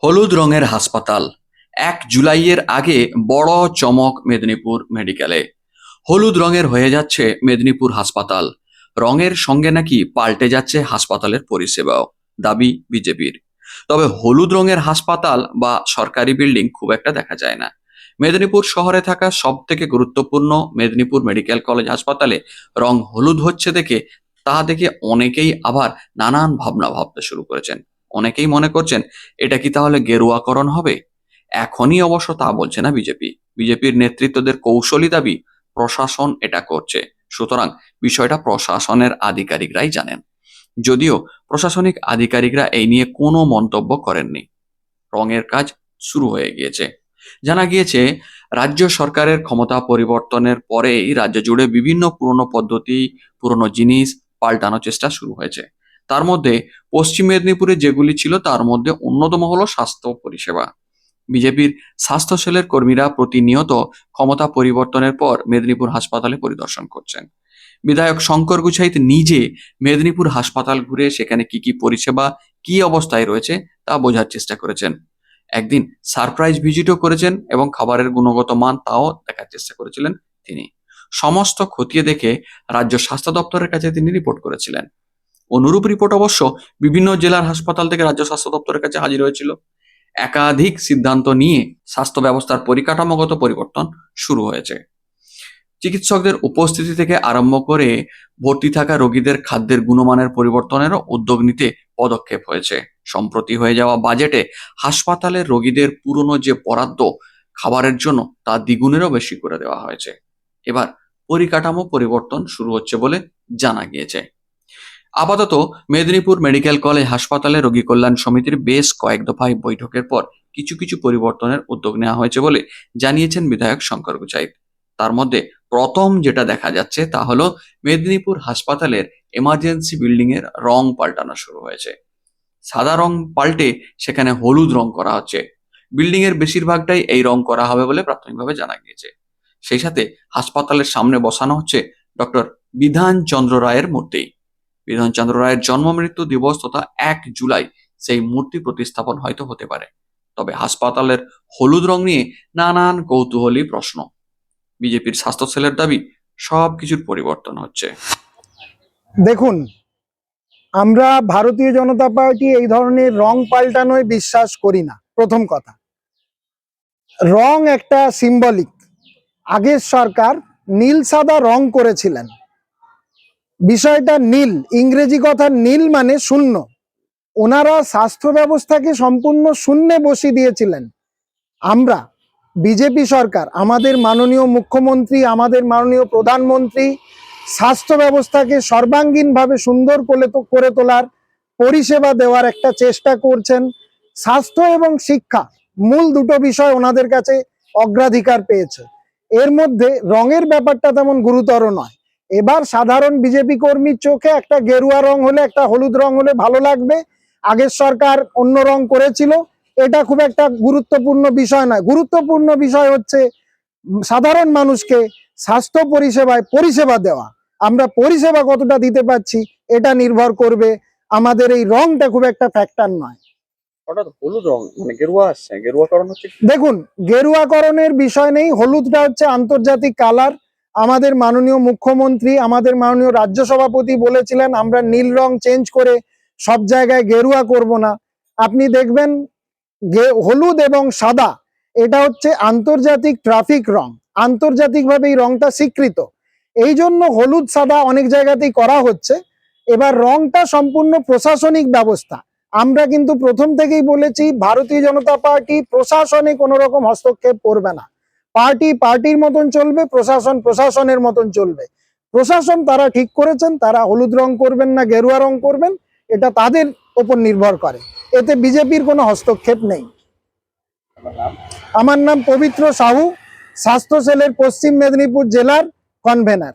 হলুদ রঙের হাসপাতাল। 1 জুলাইয়ের আগে বড় চমক মেদিনীপুর মেডিকেলে। হলুদ রঙের হয়ে যাচ্ছে মেদিনীপুর হাসপাতাল। রঙের সঙ্গে নাকি পাল্টে যাচ্ছে হাসপাতালের পরিষেবাও, দাবি বিজেপির। তবে হলুদ রঙের হাসপাতাল বা সরকারি বিল্ডিং খুব একটা দেখা যায় না। মেদিনীপুর শহরে থাকা সব থেকে গুরুত্বপূর্ণ মেদিনীপুর মেডিকেল কলেজ হাসপাতালে রং হলুদ হচ্ছে দেখে অনেকেই আবার নানান ভাবনা ভাবতে শুরু করেছেন। অনেকেই মনে করছেন এটা কি তাহলে গেরুয়াকরণ হবে? এখনই অবশ্য তা বলছে না বিজেপি। বিজেপির নেতৃত্বদের কৌশলী দাবি প্রশাসন এটা করছে, সুতরাং বিষয়টা প্রশাসনের আধিকারিকরাই জানেন। যদিও প্রশাসনিক আধিকারিকরা এই নিয়ে কোনো মন্তব্য করেননি। রঙের কাজ শুরু হয়ে গিয়েছে। জানা গিয়েছে রাজ্য সরকারের ক্ষমতা পরিবর্তনের পরেই রাজ্য জুড়ে বিভিন্ন পুরনো পদ্ধতি, পুরনো জিনিস পাল্টানোর চেষ্টা শুরু হয়েছে। তার মধ্যে পশ্চিম মেদিনীপুরে যেগুলি ছিল তার মধ্যে অন্যতম হলো স্বাস্থ্য পরিষেবা। বিজেপির স্বাস্থ্য সেলের কর্মীরা প্রতিনিয়ত ক্ষমতা পরিবর্তনের পর মেদিনীপুর হাসপাতালে পরিদর্শন করছেন। বিধায়ক শঙ্কর গুছাইত নিজে মেদিনীপুর হাসপাতাল ঘুরে সেখানে কি কি পরিষেবা, কি অবস্থায় রয়েছে তা বোঝার চেষ্টা করেছেন। একদিন সারপ্রাইজ ভিজিটও করেছেন এবং খাবারের গুণগত মান তাও দেখার চেষ্টা করেছিলেন তিনি। সমস্ত খতিয়ে দেখে রাজ্য স্বাস্থ্য দপ্তরের কাছে তিনি রিপোর্ট করেছিলেন। অনুরূপ রিপোর্ট অবশ্য বিভিন্ন জেলার হাসপাতাল থেকে রাজ্য স্বাস্থ্য দপ্তরের কাছে হাজির হয়েছিল। একাধিক সিদ্ধান্ত নিয়ে স্বাস্থ্য ব্যবস্থার পরিকাঠামোগত পরিবর্তন শুরু হয়েছে। চিকিৎসকদের উপস্থিতি থেকে আরম্ভ করে ভর্তি থাকা রোগীদের খাদ্যের গুণমানের পরিবর্তনেরও উদ্যোগ নিতে পদক্ষেপ হয়েছে। সম্প্রতি হয়ে যাওয়া বাজেটে হাসপাতালের রোগীদের পুরনো যে বরাদ্দ খাবারের জন্য তা দ্বিগুণেরও বেশি করে দেওয়া হয়েছে। এবার পরিকাঠামো পরিবর্তন শুরু হচ্ছে বলে জানা গিয়েছে। আপাতত মেদিনীপুর মেডিকেল কলেজ হাসপাতালে রোগী কল্যাণ সমিতির বেশ কয়েক দফায় বৈঠকের পর কিছু কিছু পরিবর্তনের উদ্যোগ নেওয়া হয়েছে বলে জানিয়েছেন বিধায়ক শঙ্কর গুছাইত। তার মধ্যে প্রথম যেটা দেখা যাচ্ছে তা হলো মেদিনীপুর হাসপাতালের এমার্জেন্সি বিল্ডিং এর রং পাল্টানো শুরু হয়েছে। সাদা রং পাল্টে সেখানে হলুদ রং করা হচ্ছে। বিল্ডিং এর বেশিরভাগটাই এই রং করা হবে বলে প্রাথমিকভাবে জানা গিয়েছে। সেই সাথে হাসপাতালের সামনে বসানো হচ্ছে ডক্টর বিধান চন্দ্র রায়ের মূর্তি। বিধানচন্দ্র রায়ের জন্ম মৃত্যু দিবস তথা 1 জুলাই সেই মূর্তি প্রতিস্থাপন হয়তো হতে পারে। তবে হাসপাতালের হলুদ রং নিয়ে নানান কৌতূহলী প্রশ্ন। বিজেপির স্বাস্থ্য সেলের দাবি সবকিছুর পরিবর্তন হচ্ছে। দেখুন, আমরা ভারতীয় জনতা পার্টি এই ধরনের রং পাল্টানোয় বিশ্বাস করি না। প্রথম কথা, রং একটা সিম্বলিক। আগের সরকার নীল সাদা রং করেছিলেন। বিষয়টা নীল, ইংরেজি কথা নীল মানে শূন্য। ওনারা স্বাস্থ্য ব্যবস্থাকে সম্পূর্ণ শূন্যে বসিয়ে দিয়েছিলেন। আমরা বিজেপি সরকার, আমাদের মাননীয় মুখ্যমন্ত্রী, আমাদের মাননীয় প্রধানমন্ত্রী স্বাস্থ্য ব্যবস্থাকে সর্বাঙ্গীনভাবে সুন্দর করে তোলার, পরিষেবা দেওয়ার একটা চেষ্টা করছেন। স্বাস্থ্য এবং শিক্ষা মূল দুটো বিষয় ওনাদের কাছে অগ্রাধিকার পেয়েছে। এর মধ্যে রঙের ব্যাপারটা তেমন গুরুতর নয়। এবার সাধারণ বিজেপি কর্মীর চোখে একটা গেরুয়া রং হলে, একটা হলুদ রং হলে ভালো লাগবে। আগের সরকার অন্য রং করেছিল, এটা খুব একটা গুরুত্বপূর্ণ বিষয় নয়। গুরুত্বপূর্ণ বিষয় হচ্ছে সাধারণ মানুষকে স্বাস্থ্য পরিষেবা দেওয়া। আমরা পরিষেবা কতটা দিতে পারছি এটা নির্ভর করবে। আমাদের এই রংটা খুব একটা ফ্যাক্টর নয়। হঠাৎ হলুদ রং মানে গেরুয়া আসছে, গেরুয়াকরণ হচ্ছে। দেখুন, গেরুয়াকরণের বিষয় নেই। হলুদটা হচ্ছে আন্তর্জাতিক কালার। আমাদের মাননীয় মুখ্যমন্ত্রী, আমাদের মাননীয় রাজ্য সভাপতি বলেছিলেন আমরা নীল রং চেঞ্জ করে সব জায়গায় গেরুয়া করব না। আপনি দেখবেন হলুদ এবং সাদা এটা হচ্ছে আন্তর্জাতিক ট্রাফিক রং, আন্তর্জাতিকভাবে এই রংটা স্বীকৃত। এই জন্য হলুদ সাদা অনেক জায়গাতেই করা হচ্ছে। এবার রংটা সম্পূর্ণ প্রশাসনিক ব্যবস্থা। আমরা কিন্তু প্রথম থেকেই বলেছি ভারতীয় জনতা পার্টি প্রশাসনে কোনো রকম হস্তক্ষেপ করবে না। পার্টি পার্টির মতন চলবে, প্রশাসন প্রশাসনের মতন চলবে। প্রশাসন তারা ঠিক করেছেন তারা হলুদ রং করবেন না গেরুয়া রং করবেন, এটা তাদের উপর নির্ভর করে। এতে বিজেপির কোনো হস্তক্ষেপ নেই। আমার নাম পবিত্র সাহু, স্বাস্থ্য সেলের পশ্চিম মেদিনীপুর জেলার কনভেনার।